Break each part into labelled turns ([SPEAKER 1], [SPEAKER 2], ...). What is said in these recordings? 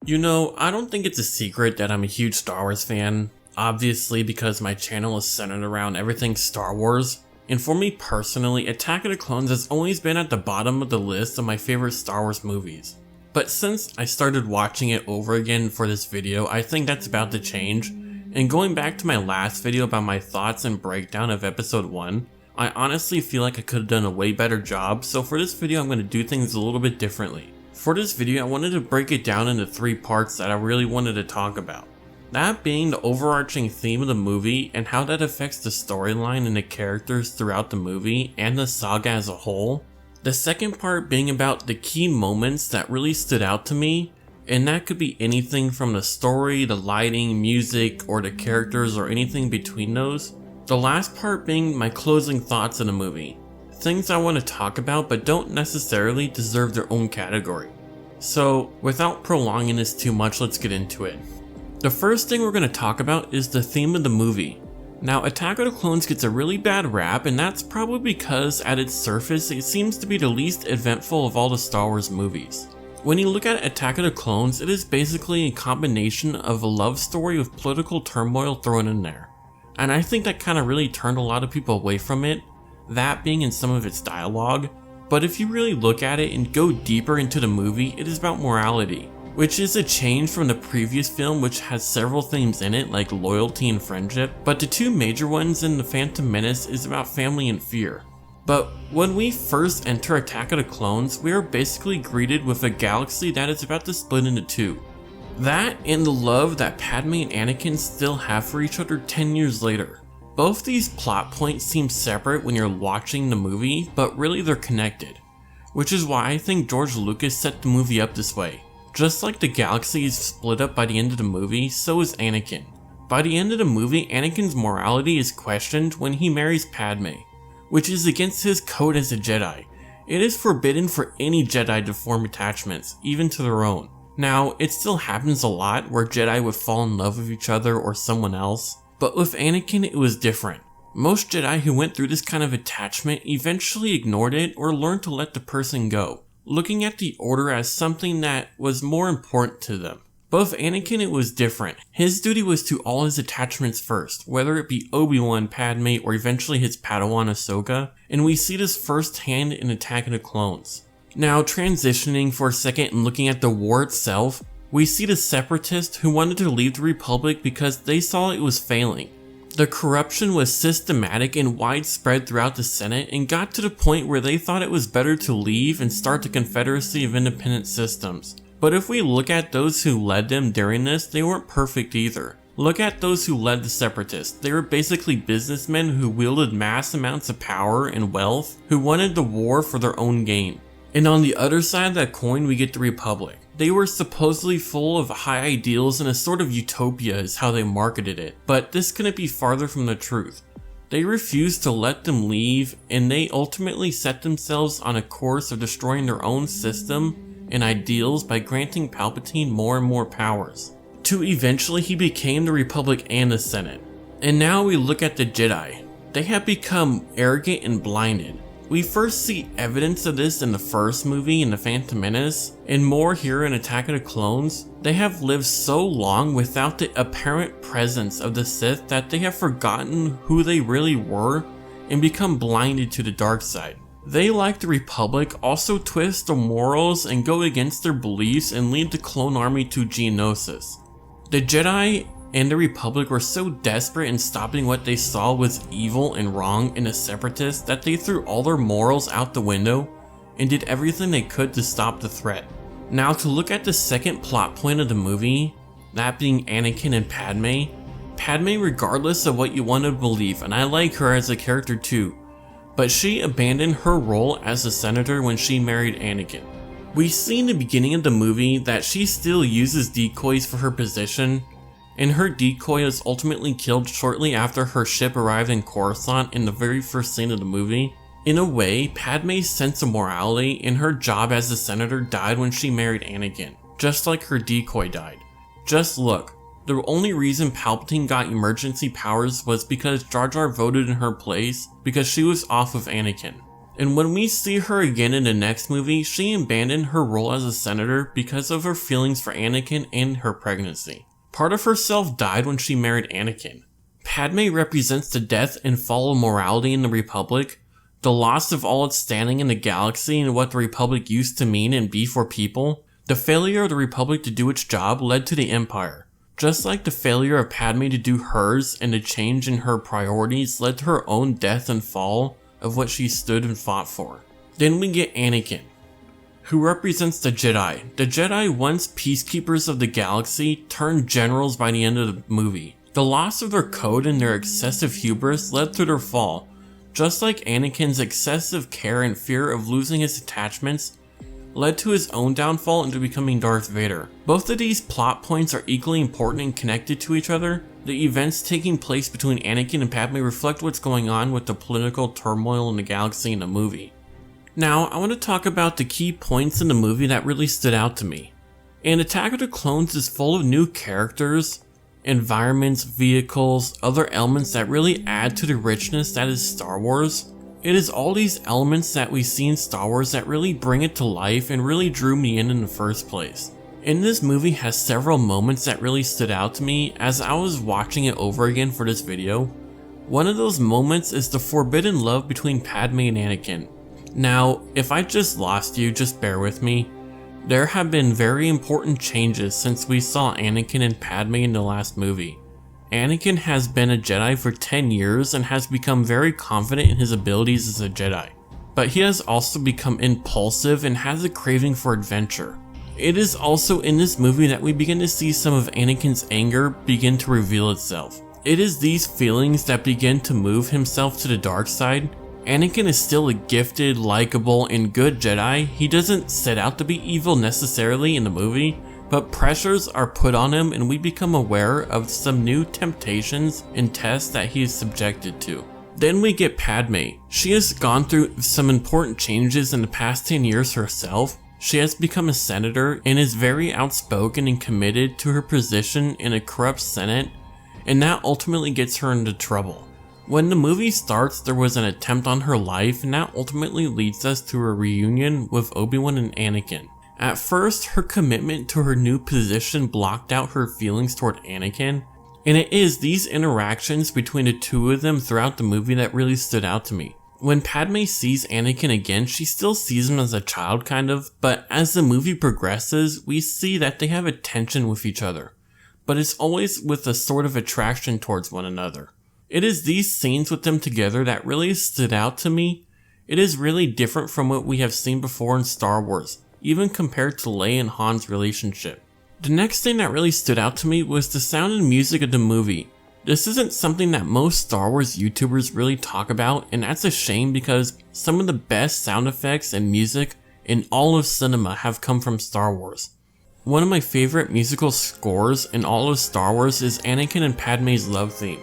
[SPEAKER 1] I don't think it's a secret that I'm a huge Star Wars fan, obviously because my channel is centered around everything Star Wars, and for me personally, Attack of the Clones has always been at the bottom of the list of my favorite Star Wars movies. But since I started watching it over again for this video, I think that's about to change, and going back to my last video about my thoughts and breakdown of episode 1, I honestly feel like I could have done a way better job, so for this video I'm going to do things a little bit differently. For this video, I wanted to break it down into 3 parts that I really wanted to talk about. That being the overarching theme of the movie and how that affects the storyline and the characters throughout the movie and the saga as a whole. The second part being about the key moments that really stood out to me, and that could be anything from the story, the lighting, music, or the characters or anything between those. The last part being my closing thoughts on the movie. Things I want to talk about but don't necessarily deserve their own category. So, without prolonging this too much, let's get into it. The first thing we're going to talk about is the theme of the movie. Now, Attack of the Clones gets a really bad rap, and that's probably because at its surface it seems to be the least eventful of all the Star Wars movies. When you look at Attack of the Clones, it is basically a combination of a love story with political turmoil thrown in there. And I think that kind of really turned a lot of people away from it, that being in some of its dialogue. But if you really look at it and go deeper into the movie, it is about morality, which is a change from the previous film, which has several themes in it like loyalty and friendship, but the 2 major ones in The Phantom Menace is about family and fear. But when we first enter Attack of the Clones, we are basically greeted with a galaxy that is about to split into 2. That and the love that Padme and Anakin still have for each other 10 years later. Both these plot points seem separate when you're watching the movie, but really they're connected. Which is why I think George Lucas set the movie up this way. Just like the galaxy is split up by the end of the movie, so is Anakin. By the end of the movie, Anakin's morality is questioned when he marries Padme, which is against his code as a Jedi. It is forbidden for any Jedi to form attachments, even to their own. Now, it still happens a lot where Jedi would fall in love with each other or someone else, but with Anakin it was different. Most Jedi who went through this kind of attachment eventually ignored it or learned to let the person go, looking at the Order as something that was more important to them. But with Anakin it was different. His duty was to all his attachments first, whether it be Obi-Wan, Padme, or eventually his Padawan Ahsoka, and we see this firsthand in Attack of the Clones. Now, transitioning for a second and looking at the war itself, we see the Separatists who wanted to leave the Republic because they saw it was failing. The corruption was systematic and widespread throughout the Senate and got to the point where they thought it was better to leave and start the Confederacy of Independent Systems. But if we look at those who led them during this, they weren't perfect either. Look at those who led the Separatists. They were basically businessmen who wielded mass amounts of power and wealth, who wanted the war for their own gain. And on the other side of that coin, we get the Republic. They were supposedly full of high ideals and a sort of utopia is how they marketed it, but this couldn't be farther from the truth. They refused to let them leave, and they ultimately set themselves on a course of destroying their own system and ideals by granting Palpatine more and more powers, to eventually he became the Republic and the Senate. And now we look at the Jedi. They have become arrogant and blinded. We first see evidence of this in the first movie in The Phantom Menace, and more here in Attack of the Clones. They have lived so long without the apparent presence of the Sith that they have forgotten who they really were and become blinded to the dark side. They, like the Republic, also twist the morals and go against their beliefs and lead the clone army to Geonosis. The Jedi and the Republic were so desperate in stopping what they saw was evil and wrong in the Separatists that they threw all their morals out the window and did everything they could to stop the threat. Now, to look at the second plot point of the movie, that being Anakin and Padme. Padme, regardless of what you want to believe, and I like her as a character too, but she abandoned her role as a senator when she married Anakin. We see in the beginning of the movie that she still uses decoys for her position, and her decoy is ultimately killed shortly after her ship arrived in Coruscant in the very first scene of the movie. In a way, Padme's sense of morality and her job as a senator died when she married Anakin, just like her decoy died. Just look, the only reason Palpatine got emergency powers was because Jar Jar voted in her place because she was off of Anakin. And when we see her again in the next movie, she abandoned her role as a senator because of her feelings for Anakin and her pregnancy. Part of herself died when she married Anakin. Padme represents the death and fall of morality in the Republic, the loss of all its standing in the galaxy and what the Republic used to mean and be for people. The failure of the Republic to do its job led to the Empire. Just like the failure of Padme to do hers and the change in her priorities led to her own death and fall of what she stood and fought for. Then we get Anakin, who represents the Jedi. The Jedi, once peacekeepers of the galaxy, turned generals by the end of the movie. The loss of their code and their excessive hubris led to their fall. Just like Anakin's excessive care and fear of losing his attachments led to his own downfall into becoming Darth Vader. Both of these plot points are equally important and connected to each other. The events taking place between Anakin and Padme reflect what's going on with the political turmoil in the galaxy in the movie. Now, I want to talk about the key points in the movie that really stood out to me. And Attack of the Clones is full of new characters, environments, vehicles, other elements that really add to the richness that is Star Wars. It is all these elements that we see in Star Wars that really bring it to life and really drew me in the first place. And this movie has several moments that really stood out to me as I was watching it over again for this video. One of those moments is the forbidden love between Padme and Anakin. Now, if I just lost you, just bear with me. There have been very important changes since we saw Anakin and Padme in the last movie. Anakin has been a Jedi for 10 years and has become very confident in his abilities as a Jedi. But he has also become impulsive and has a craving for adventure. It is also in this movie that we begin to see some of Anakin's anger begin to reveal itself. It is these feelings that begin to move himself to the dark side. Anakin is still a gifted, likable, and good Jedi. He doesn't set out to be evil necessarily in the movie, but pressures are put on him and we become aware of some new temptations and tests that he is subjected to. Then we get Padme. She has gone through some important changes in the past 10 years herself. She has become a senator and is very outspoken and committed to her position in a corrupt Senate, and that ultimately gets her into trouble. When the movie starts, there was an attempt on her life, and that ultimately leads us to a reunion with Obi-Wan and Anakin. At first, her commitment to her new position blocked out her feelings toward Anakin, and it is these interactions between the two of them throughout the movie that really stood out to me. When Padme sees Anakin again, she still sees him as a child kind of, but as the movie progresses, we see that they have a tension with each other, but it's always with a sort of attraction towards one another. It is these scenes with them together that really stood out to me. It is really different from what we have seen before in Star Wars, even compared to Leia and Han's relationship. The next thing that really stood out to me was the sound and music of the movie. This isn't something that most Star Wars YouTubers really talk about, and that's a shame because some of the best sound effects and music in all of cinema have come from Star Wars. One of my favorite musical scores in all of Star Wars is Anakin and Padme's love theme.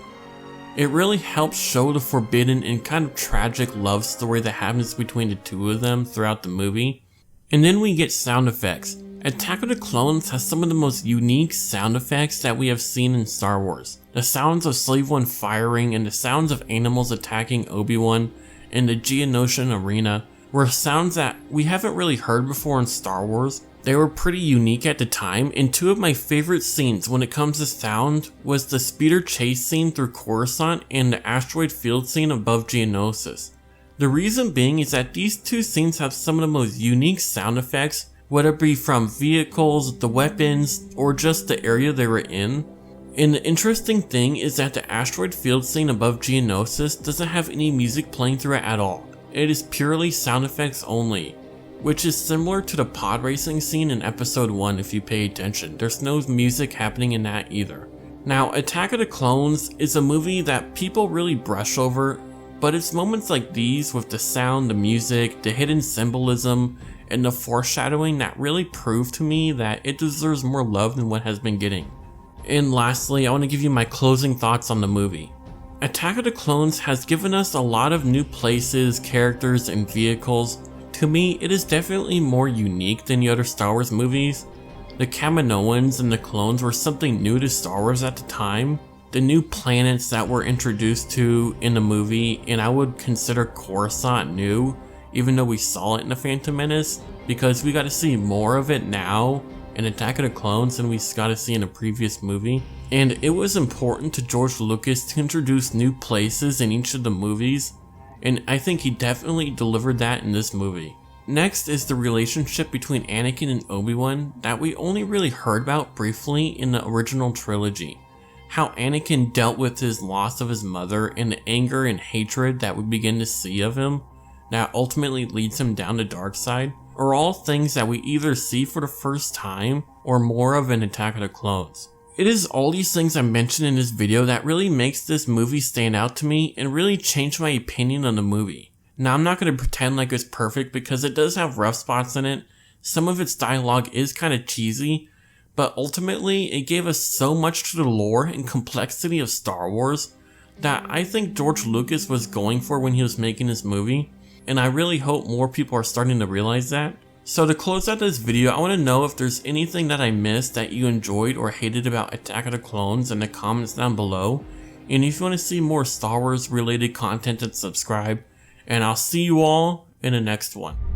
[SPEAKER 1] It really helps show the forbidden and kind of tragic love story that happens between the two of them throughout the movie. And then we get sound effects. Attack of the Clones has some of the most unique sound effects that we have seen in Star Wars. The sounds of Slave One firing and the sounds of animals attacking Obi-Wan in the Geonosian arena were sounds that we haven't really heard before in Star Wars. They were pretty unique at the time, and two of my favorite scenes when it comes to sound was the speeder chase scene through Coruscant and the asteroid field scene above Geonosis. The reason being is that these two scenes have some of the most unique sound effects, whether it be from vehicles, the weapons, or just the area they were in. And the interesting thing is that the asteroid field scene above Geonosis doesn't have any music playing through it at all. It is purely sound effects only, which is similar to the pod racing scene in episode 1 if you pay attention. There's no music happening in that either. Now, Attack of the Clones is a movie that people really brush over, but it's moments like these with the sound, the music, the hidden symbolism, and the foreshadowing that really prove to me that it deserves more love than what has been getting. And lastly, I want to give you my closing thoughts on the movie. Attack of the Clones has given us a lot of new places, characters, and vehicles. To me, it is definitely more unique than the other Star Wars movies. The Kaminoans and the clones were something new to Star Wars at the time. The new planets that were introduced to in the movie, and I would consider Coruscant new, even though we saw it in The Phantom Menace, because we got to see more of it now in Attack of the Clones than we got to see in a previous movie. And it was important to George Lucas to introduce new places in each of the movies, and I think he definitely delivered that in this movie. Next is the relationship between Anakin and Obi-Wan that we only really heard about briefly in the original trilogy. How Anakin dealt with his loss of his mother and the anger and hatred that we begin to see of him that ultimately leads him down the dark side are all things that we either see for the first time or more of in Attack of the Clones. It is all these things I mentioned in this video that really makes this movie stand out to me and really change my opinion on the movie. Now, I'm not going to pretend like it's perfect because it does have rough spots in it. Some of its dialogue is kind of cheesy, but ultimately it gave us so much to the lore and complexity of Star Wars that I think George Lucas was going for when he was making this movie, and I really hope more people are starting to realize that. So to close out this video, I want to know if there's anything that I missed that you enjoyed or hated about Attack of the Clones in the comments down below. And if you want to see more Star Wars related content, then subscribe. And I'll see you all in the next one.